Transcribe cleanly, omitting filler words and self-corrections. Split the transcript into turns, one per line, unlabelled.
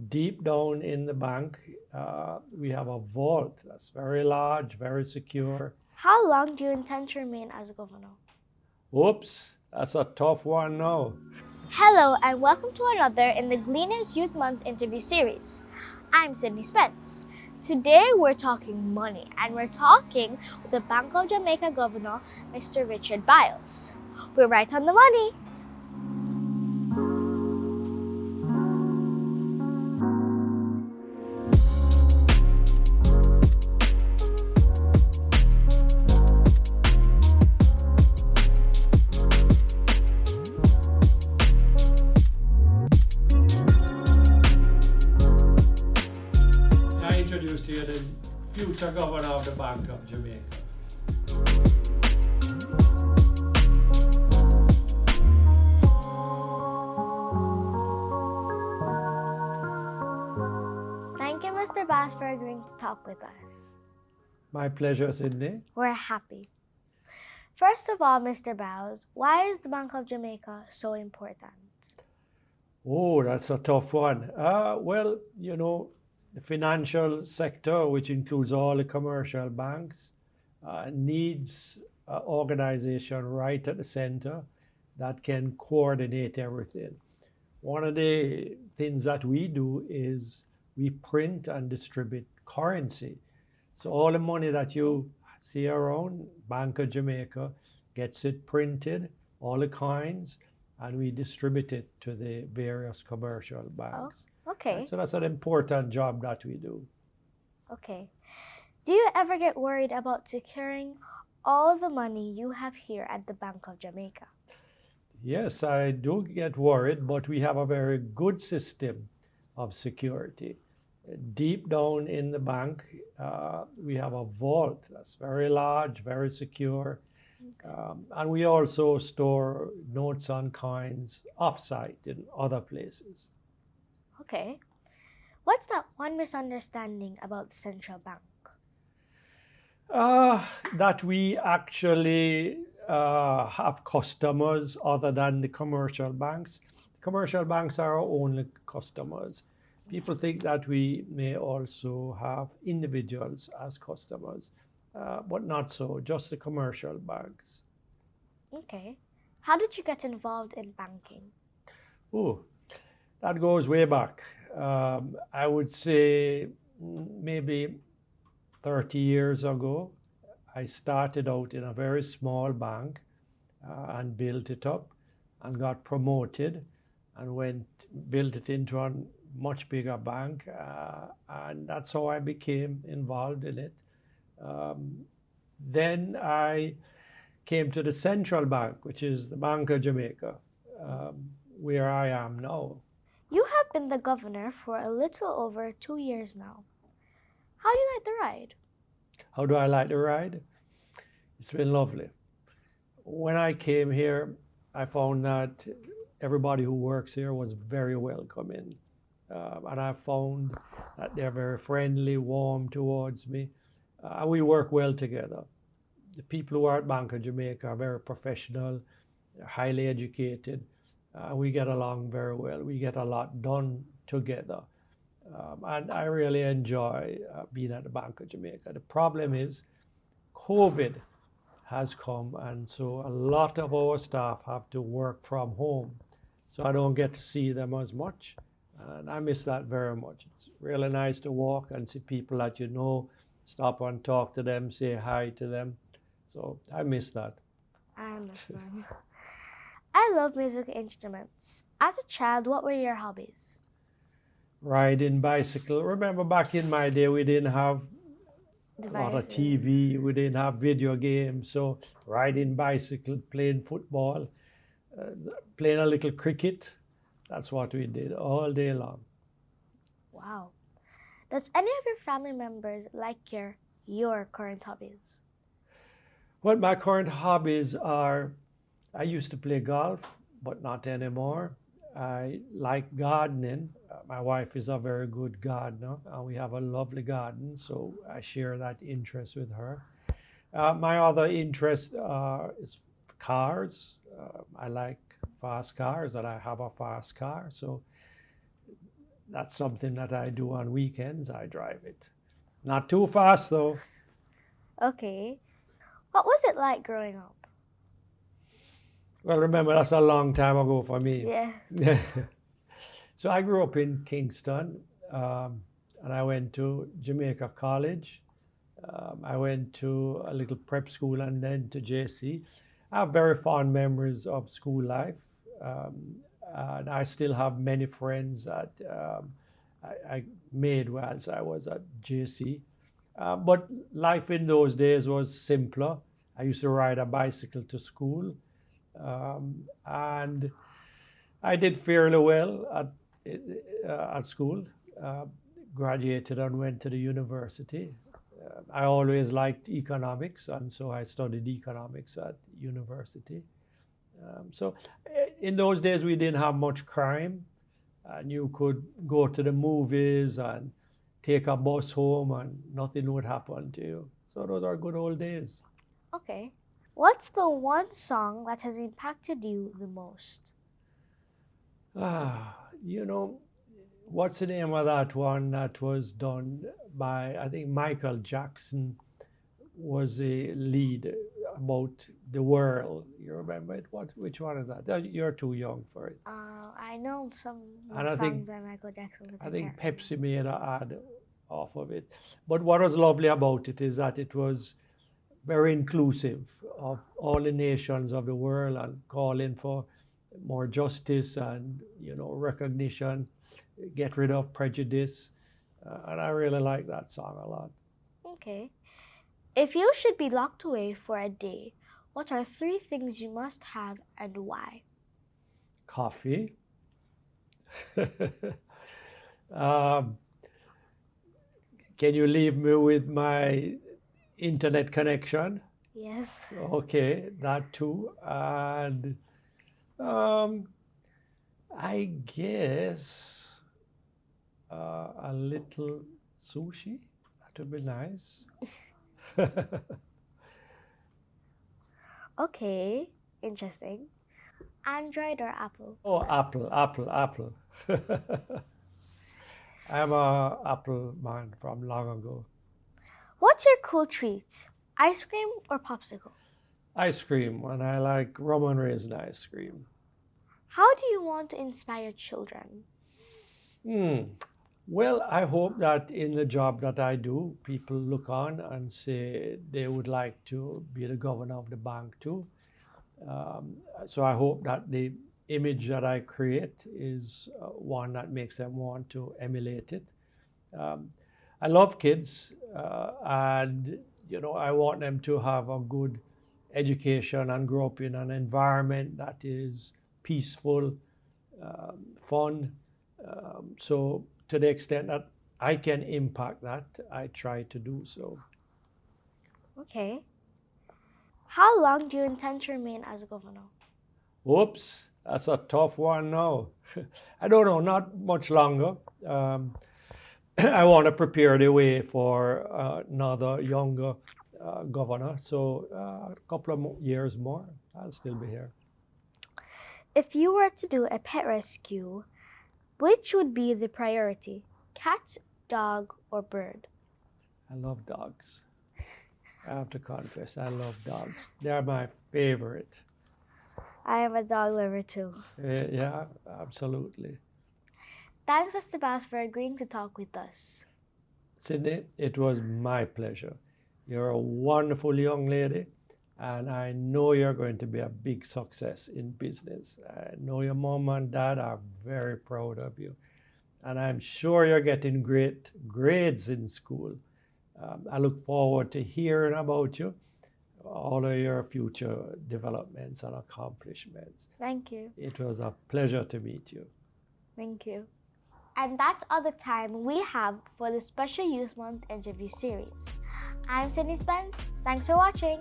Deep down in the bank, we have a vault that's very large, very secure.
How long do you intend to remain as governor?
Oops, that's a tough one now.
Hello and welcome to another in the Gleaners Youth Month interview series. I'm Sidney Spence. Today we're talking money and we're talking with the Bank of Jamaica Governor, Mr. Richard Byles. We're right on the money.
I introduce to you the future governor of the Bank of Jamaica.
Thank you, Mr. Byles, for agreeing to talk with us.
My pleasure, Sidney.
We're happy. First of all, Mr. Byles, why is the Bank of Jamaica so important?
Oh, that's a tough one. Well, the financial sector, which includes all the commercial banks, needs an organization right at the center that can coordinate everything. One of the things that we do is we print and distribute currency. So all the money that you see around, Bank of Jamaica gets it printed, all the coins, and we distribute it to the various commercial banks.
Okay.
So that's an important job that we do.
Okay. Do you ever get worried about securing all the money you have here at the Bank of Jamaica?
Yes, I do get worried, but we have a very good system of security. Deep down in the bank, we have a vault that's very large, very secure. And we also store notes and coins offsite in other places.
Okay. What's that one misunderstanding about the central bank?
That we actually have customers other than the commercial banks. Commercial banks are our only customers. People think that we may also have individuals as customers, but not so, just the commercial banks.
Okay. How did you get involved in banking?
Oh, that goes way back. I would say maybe 30 years ago, I started out in a very small bank and built it up and got promoted and built it into a much bigger bank. And that's how I became involved in it. Then I came to the central bank, which is the Bank of Jamaica, where I am now.
You have been the governor for a little over 2 years now. How do you like the ride?
How do I like the ride? It's been lovely. When I came here, I found that everybody who works here was very welcoming. And I found that they're very friendly, warm towards me. And we work well together. The people who are at Bank of Jamaica are very professional, highly educated. We get along very well. We get a lot done together. And I really enjoy being at the Bank of Jamaica. The problem is COVID has come, and so a lot of our staff have to work from home. So I don't get to see them as much. And I miss that very much. It's really nice to walk and see people that you know, stop and talk to them, say hi to them. So I miss that.
I understand. I love music instruments. As a child, what were your hobbies?
Riding bicycle. Remember back in my day, we didn't have a lot of TV, we didn't have video games. So riding bicycle, playing football, playing a little cricket. That's what we did all day long.
Wow. Does any of your family members like your current hobbies?
Well, my current hobbies are, I used to play golf, but not anymore. I like gardening. My wife is a very good gardener, and we have a lovely garden, so I share that interest with her. My other interest is cars. I like fast cars, and I have a fast car, so that's something that I do on weekends. I drive it. Not too fast though.
Okay. What was it like growing up?
Well, remember, that's a long time ago for me.
Yeah.
So I grew up in Kingston, and I went to Jamaica College. I went to a little prep school and then to JC. I have very fond memories of school life. And I still have many friends that I made whilst I was at JC. But life in those days was simpler. I used to ride a bicycle to school. And I did fairly well at school. Graduated and went to the university. I always liked economics, and so I studied economics at university. So in those days, we didn't have much crime, and you could go to the movies and take a bus home, and nothing would happen to you. So those are good old days.
Okay. What's the one song that has impacted you the most?
You know, what's the name of that one that was done by, I think Michael Jackson was a lead about the world. You remember it? Which one is that? You're too young for it.
I know some
And I
songs by Michael Jackson. But
I think
can't
Pepsi made an ad off of it. But what was lovely about it is that it was very inclusive of all the nations of the world and calling for more justice and, recognition, get rid of prejudice. And I really like that song a lot.
Okay. If you should be locked away for a day, what are 3 things you must have and why?
Coffee. Can you leave me with my internet connection?
Yes.
Okay, that too. And I guess a little sushi. That would be nice.
Okay, interesting. Android or Apple?
Oh, Apple. I'm a Apple man from long ago.
What's your cool treats? Ice cream or popsicle?
Ice cream, and I like rum and raisin ice cream.
How do you want to inspire children?
Well, I hope that in the job that I do, people look on and say they would like to be the governor of the bank too. So I hope that the image that I create is one that makes them want to emulate it. I love kids, and I want them to have a good education and grow up in an environment that is peaceful, fun. So to the extent that I can impact that, I try to do so.
Okay. How long do you intend to remain as governor?
Oops, that's a tough one now. I don't know, not much longer. I want to prepare the way for another younger governor. So a couple of years more, I'll still be here.
If you were to do a pet rescue, which would be the priority? Cat, dog, or bird?
I love dogs. I have to confess, I love dogs. They're my favorite.
I am a dog lover too.
Yeah, absolutely.
Thanks, Mr. Byles, for agreeing to talk with us.
Sidney, it was my pleasure. You're a wonderful young lady, and I know you're going to be a big success in business. I know your mom and dad are very proud of you, and I'm sure you're getting great grades in school. I look forward to hearing about you, all of your future developments and accomplishments.
Thank you.
It was a pleasure to meet you.
Thank you. And that's all the time we have for the Special Youth Month interview series. I'm Sidney Spence. Thanks for watching.